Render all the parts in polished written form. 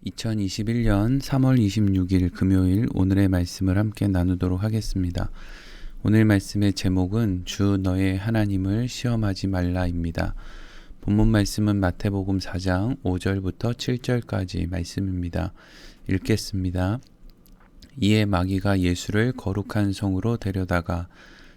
2021년 3월 26일 금요일 오늘의 말씀을 함께 나누도록 하겠습니다. 오늘 말씀의 제목은 주 너의 하나님을 시험하지 말라입니다. 본문 말씀은 마태복음 4장 5절부터 7절까지 말씀입니다. 읽겠습니다. 이에 마귀가 예수를 거룩한 성으로 데려다가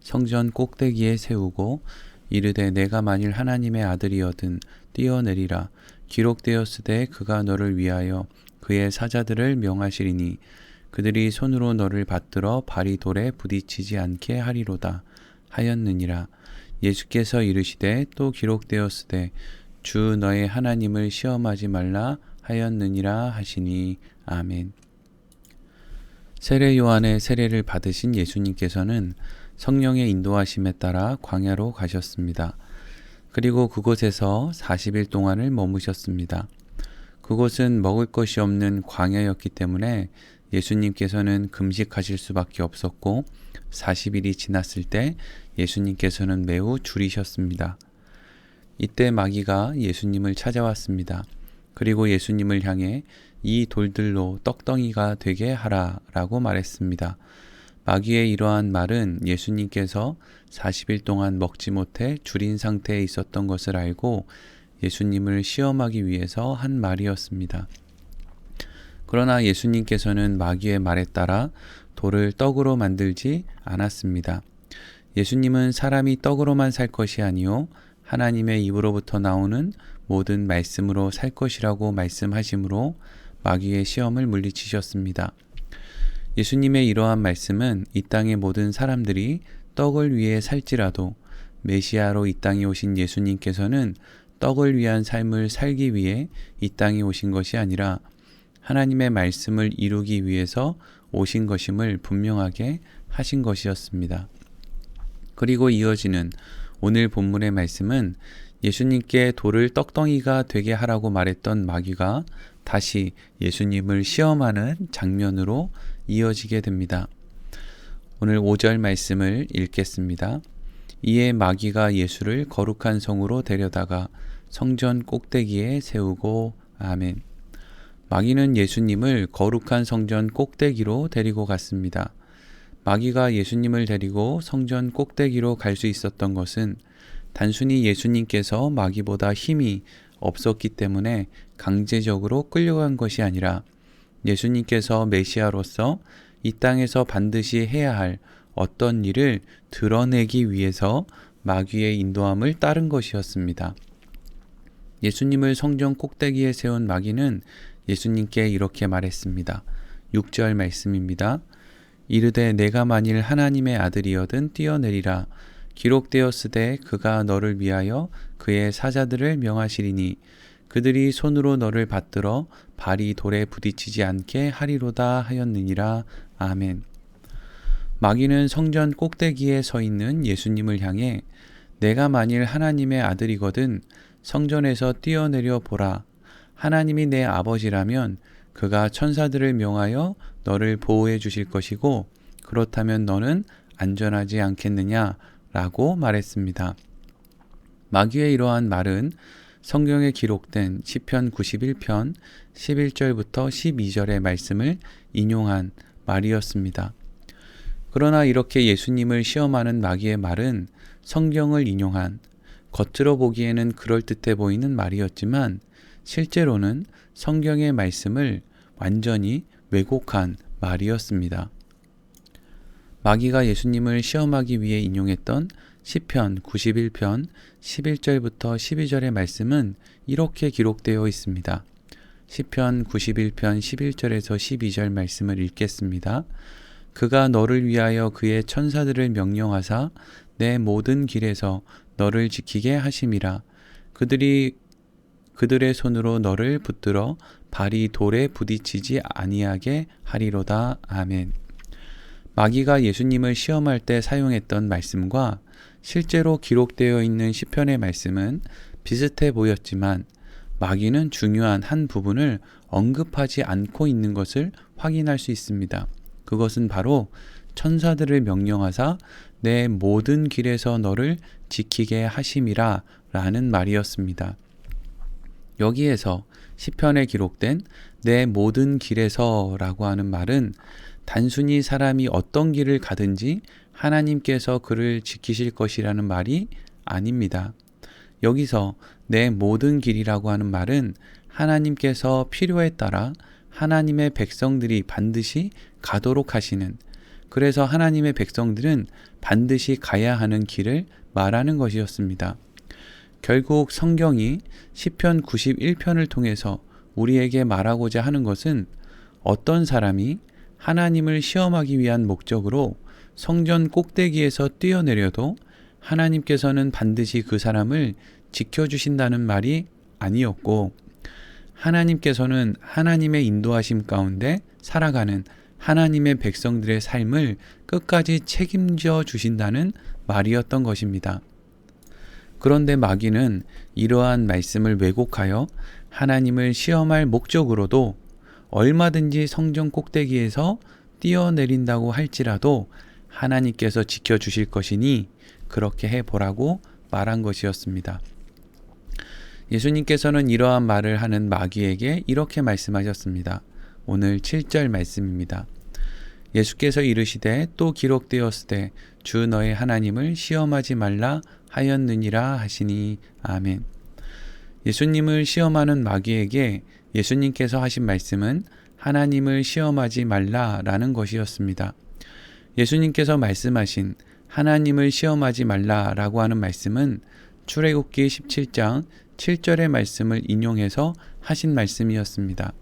성전 꼭대기에 세우고 이르되 내가 만일 하나님의 아들이거든 뛰어내리라. 기록되었으되 그가 너를 위하여 그의 사자들을 명하시리니 그들이 손으로 너를 받들어 발이 돌에 부딪히지 않게 하리로다 하였느니라. 예수께서 이르시되 또 기록되었으되 주 너의 하나님을 시험하지 말라 하였느니라 하시니. 아멘. 세례 요한의 세례를 받으신 예수님께서는 성령의 인도하심에 따라 광야로 가셨습니다. 그리고 그곳에서 40일 동안을 머무셨습니다. 그곳은 먹을 것이 없는 광야였기 때문에 예수님께서는 금식하실 수밖에 없었고 40일이 지났을 때 예수님께서는 매우 줄이셨습니다. 이때 마귀가 예수님을 찾아왔습니다. 그리고 예수님을 향해 이 돌들로 떡덩이가 되게 하라 라고 말했습니다. 마귀의 이러한 말은 예수님께서 40일 동안 먹지 못해 줄인 상태에 있었던 것을 알고 예수님을 시험하기 위해서 한 말이었습니다. 그러나 예수님께서는 마귀의 말에 따라 돌을 떡으로 만들지 않았습니다. 예수님은 사람이 떡으로만 살 것이 아니요 하나님의 입으로부터 나오는 모든 말씀으로 살 것이라고 말씀하시므로 마귀의 시험을 물리치셨습니다. 예수님의 이러한 말씀은 이 땅의 모든 사람들이 떡을 위해 살지라도 메시아로 이 땅에 오신 예수님께서는 떡을 위한 삶을 살기 위해 이 땅에 오신 것이 아니라 하나님의 말씀을 이루기 위해서 오신 것임을 분명하게 하신 것이었습니다. 그리고 이어지는 오늘 본문의 말씀은 예수님께 돌을 떡덩이가 되게 하라고 말했던 마귀가 다시 예수님을 시험하는 장면으로 이어지게 됩니다. 오늘 5절 말씀을 읽겠습니다. 이에 마귀가 예수를 거룩한 성으로 데려다가 성전 꼭대기에 세우고. 아멘. 마귀는 예수님을 거룩한 성전 꼭대기로 데리고 갔습니다. 마귀가 예수님을 데리고 성전 꼭대기로 갈 수 있었던 것은 단순히 예수님께서 마귀보다 힘이 없었기 때문에 강제적으로 끌려간 것이 아니라 예수님께서 메시아로서 이 땅에서 반드시 해야 할 어떤 일을 드러내기 위해서 마귀의 인도함을 따른 것이었습니다. 예수님을 성전 꼭대기에 세운 마귀는 예수님께 이렇게 말했습니다. 6절 말씀입니다. 이르되 내가 만일 하나님의 아들이거든 뛰어내리라. 기록되었으되 그가 너를 위하여 그의 사자들을 명하시리니 그들이 손으로 너를 받들어 발이 돌에 부딪히지 않게 하리로다 하였느니라. 아멘. 마귀는 성전 꼭대기에 서 있는 예수님을 향해 내가 만일 하나님의 아들이거든 성전에서 뛰어내려 보라. 하나님이 내 아버지라면 그가 천사들을 명하여 너를 보호해 주실 것이고 그렇다면 너는 안전하지 않겠느냐 라고 말했습니다. 마귀의 이러한 말은 성경에 기록된 시편 91편 11절부터 12절의 말씀을 인용한 말이었습니다. 그러나 이렇게 예수님을 시험하는 마귀의 말은 성경을 인용한 겉으로 보기에는 그럴듯해 보이는 말이었지만 실제로는 성경의 말씀을 완전히 왜곡한 말이었습니다. 마귀가 예수님을 시험하기 위해 인용했던 시편 91편 11절부터 12절의 말씀은 이렇게 기록되어 있습니다. 시편 91편 11절에서 12절 말씀을 읽겠습니다. 그가 너를 위하여 그의 천사들을 명령하사 내 모든 길에서 너를 지키게 하심이라. 그들의 손으로 너를 붙들어 발이 돌에 부딪히지 아니하게 하리로다. 아멘. 마귀가 예수님을 시험할 때 사용했던 말씀과 실제로 기록되어 있는 시편의 말씀은 비슷해 보였지만 마귀는 중요한 한 부분을 언급하지 않고 있는 것을 확인할 수 있습니다. 그것은 바로 천사들을 명령하사 내 모든 길에서 너를 지키게 하심이라 라는 말이었습니다. 여기에서 시편에 기록된 내 모든 길에서라고 하는 말은 단순히 사람이 어떤 길을 가든지 하나님께서 그를 지키실 것이라는 말이 아닙니다. 여기서 내 모든 길이라고 하는 말은 하나님께서 필요에 따라 하나님의 백성들이 반드시 가도록 하시는, 그래서 하나님의 백성들은 반드시 가야 하는 길을 말하는 것이었습니다. 결국 성경이 시편 91편을 통해서 우리에게 말하고자 하는 것은 어떤 사람이 하나님을 시험하기 위한 목적으로 성전 꼭대기에서 뛰어내려도 하나님께서는 반드시 그 사람을 지켜주신다는 말이 아니었고, 하나님께서는 하나님의 인도하심 가운데 살아가는 하나님의 백성들의 삶을 끝까지 책임져 주신다는 말이었던 것입니다. 그런데 마귀는 이러한 말씀을 왜곡하여 하나님을 시험할 목적으로도 얼마든지 성전 꼭대기에서 뛰어내린다고 할지라도 하나님께서 지켜주실 것이니 그렇게 해보라고 말한 것이었습니다. 예수님께서는 이러한 말을 하는 마귀에게 이렇게 말씀하셨습니다. 오늘 7절 말씀입니다. 예수께서 이르시되 또 기록되었으되 주 너의 하나님을 시험하지 말라 하였느니라 하시니. 아멘. 예수님을 시험하는 마귀에게 예수님께서 하신 말씀은 하나님을 시험하지 말라라는 것이었습니다. 예수님께서 말씀하신 하나님을 시험하지 말라라고 하는 말씀은 출애굽기 17장 7절의 말씀을 인용해서 하신 말씀이었습니다.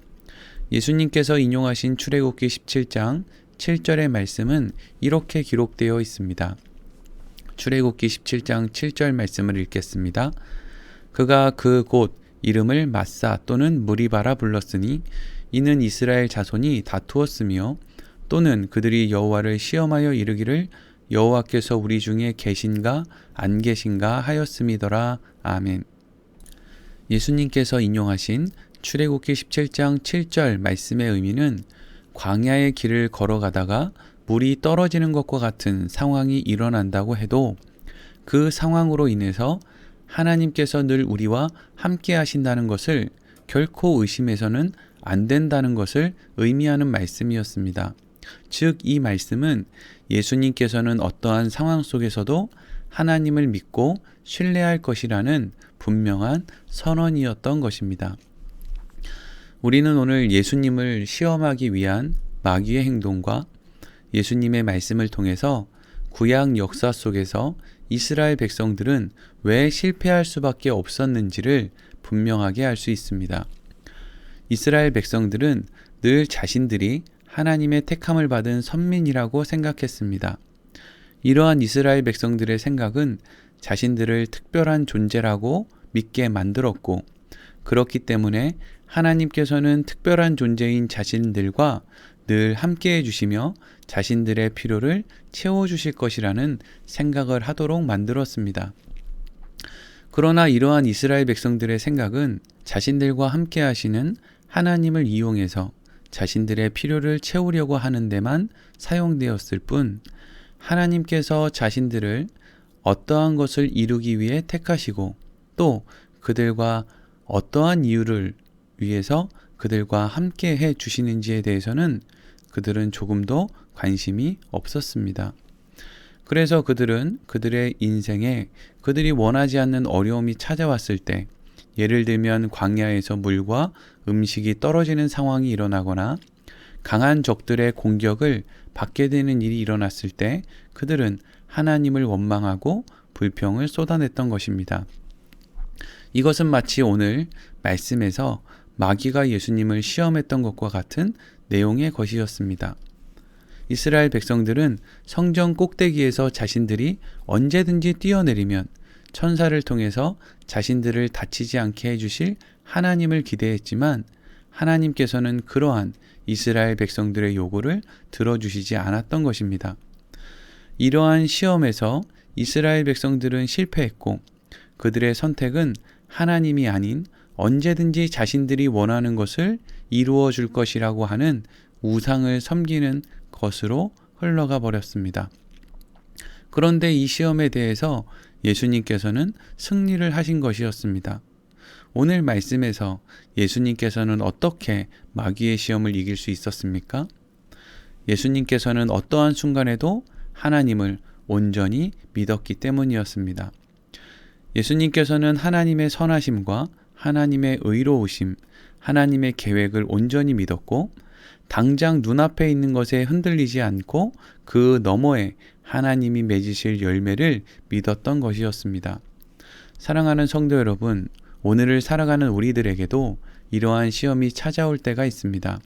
예수님께서 인용하신 출애굽기 17장 7절의 말씀은 이렇게 기록되어 있습니다. 출애굽기 17장 7절 말씀을 읽겠습니다. 그가 그 곳 이름을 마사 또는 무리바라 불렀으니 이는 이스라엘 자손이 다투었으며 또는 그들이 여호와를 시험하여 이르기를 여호와께서 우리 중에 계신가 안 계신가 하였음이더라. 아멘. 예수님께서 인용하신 출애굽기 17장 7절 말씀의 의미는 광야의 길을 걸어가다가 물이 떨어지는 것과 같은 상황이 일어난다고 해도 그 상황으로 인해서 하나님께서 늘 우리와 함께 하신다는 것을 결코 의심해서는 안 된다는 것을 의미하는 말씀이었습니다. 즉, 이 말씀은 예수님께서는 어떠한 상황 속에서도 하나님을 믿고 신뢰할 것이라는 분명한 선언이었던 것입니다. 우리는 오늘 예수님을 시험하기 위한 마귀의 행동과 예수님의 말씀을 통해서 구약 역사 속에서 이스라엘 백성들은 왜 실패할 수밖에 없었는지를 분명하게 알 수 있습니다. 이스라엘 백성들은 늘 자신들이 하나님의 택함을 받은 선민이라고 생각했습니다. 이러한 이스라엘 백성들의 생각은 자신들을 특별한 존재라고 믿게 만들었고, 그렇기 때문에 하나님께서는 특별한 존재인 자신들과 늘 함께 해주시며 자신들의 필요를 채워주실 것이라는 생각을 하도록 만들었습니다. 그러나 이러한 이스라엘 백성들의 생각은 자신들과 함께 하시는 하나님을 이용해서 자신들의 필요를 채우려고 하는 데만 사용되었을 뿐, 하나님께서 자신들을 어떠한 것을 이루기 위해 택하시고 또 그들과 어떠한 이유를 위해서 그들과 함께 해 주시는지에 대해서는 그들은 조금도 관심이 없었습니다. 그래서 그들은 그들의 인생에 그들이 원하지 않는 어려움이 찾아왔을 때, 예를 들면 광야에서 물과 음식이 떨어지는 상황이 일어나거나 강한 적들의 공격을 받게 되는 일이 일어났을 때 그들은 하나님을 원망하고 불평을 쏟아냈던 것입니다. 이것은 마치 오늘 말씀에서 마귀가 예수님을 시험했던 것과 같은 내용의 것이었습니다. 이스라엘 백성들은 성전 꼭대기에서 자신들이 언제든지 뛰어내리면 천사를 통해서 자신들을 다치지 않게 해주실 하나님을 기대했지만, 하나님께서는 그러한 이스라엘 백성들의 요구를 들어주시지 않았던 것입니다. 이러한 시험에서 이스라엘 백성들은 실패했고, 그들의 선택은 하나님이 아닌 언제든지 자신들이 원하는 것을 이루어 줄 것이라고 하는 우상을 섬기는 것으로 흘러가 버렸습니다. 그런데 이 시험에 대해서 예수님께서는 승리를 하신 것이었습니다. 오늘 말씀에서 예수님께서는 어떻게 마귀의 시험을 이길 수 있었습니까? 예수님께서는 어떠한 순간에도 하나님을 온전히 믿었기 때문이었습니다. 예수님께서는 하나님의 선하심과 하나님의 의로우심, 하나님의 계획을 온전히 믿었고 당장 눈앞에 있는 것에 흔들리지 않고 그 너머에 하나님이 맺으실 열매를 믿었던 것이었습니다. 사랑하는 성도 여러분, 오늘을 살아가는 우리들에게도 이러한 시험이 찾아올 때가 있습니다.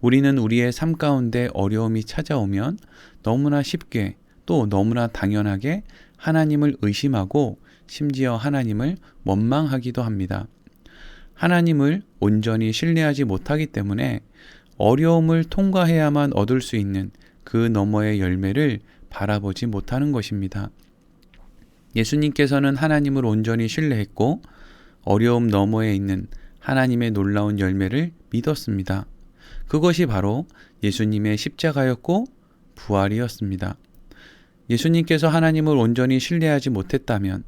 우리는 우리의 삶 가운데 어려움이 찾아오면 너무나 쉽게 또 너무나 당연하게 하나님을 의심하고 심지어 하나님을 원망하기도 합니다. 하나님을 온전히 신뢰하지 못하기 때문에 어려움을 통과해야만 얻을 수 있는 그 너머의 열매를 바라보지 못하는 것입니다. 예수님께서는 하나님을 온전히 신뢰했고 어려움 너머에 있는 하나님의 놀라운 열매를 믿었습니다. 그것이 바로 예수님의 십자가였고 부활이었습니다. 예수님께서 하나님을 온전히 신뢰하지 못했다면,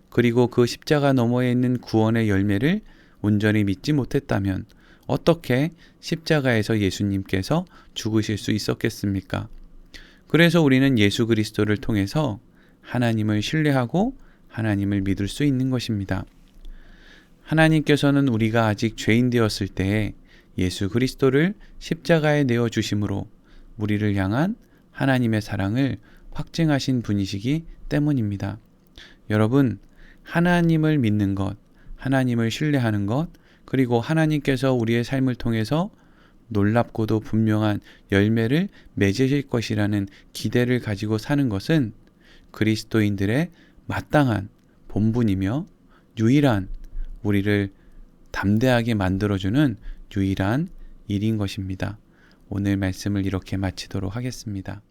그리고 그 십자가 너머에 있는 구원의 열매를 온전히 믿지 못했다면 어떻게 십자가에서 예수님께서 죽으실 수 있었겠습니까? 그래서 우리는 예수 그리스도를 통해서 하나님을 신뢰하고 하나님을 믿을 수 있는 것입니다. 하나님께서는 우리가 아직 죄인 되었을 때에 예수 그리스도를 십자가에 내어주심으로 우리를 향한 하나님의 사랑을 확증하신 분이시기 때문입니다. 여러분, 하나님을 믿는 것, 하나님을 신뢰하는 것, 그리고 하나님께서 우리의 삶을 통해서 놀랍고도 분명한 열매를 맺으실 것이라는 기대를 가지고 사는 것은 그리스도인들의 마땅한 본분이며 유일한 우리를 담대하게 만들어주는 유일한 일인 것입니다. 오늘 말씀을 이렇게 마치도록 하겠습니다.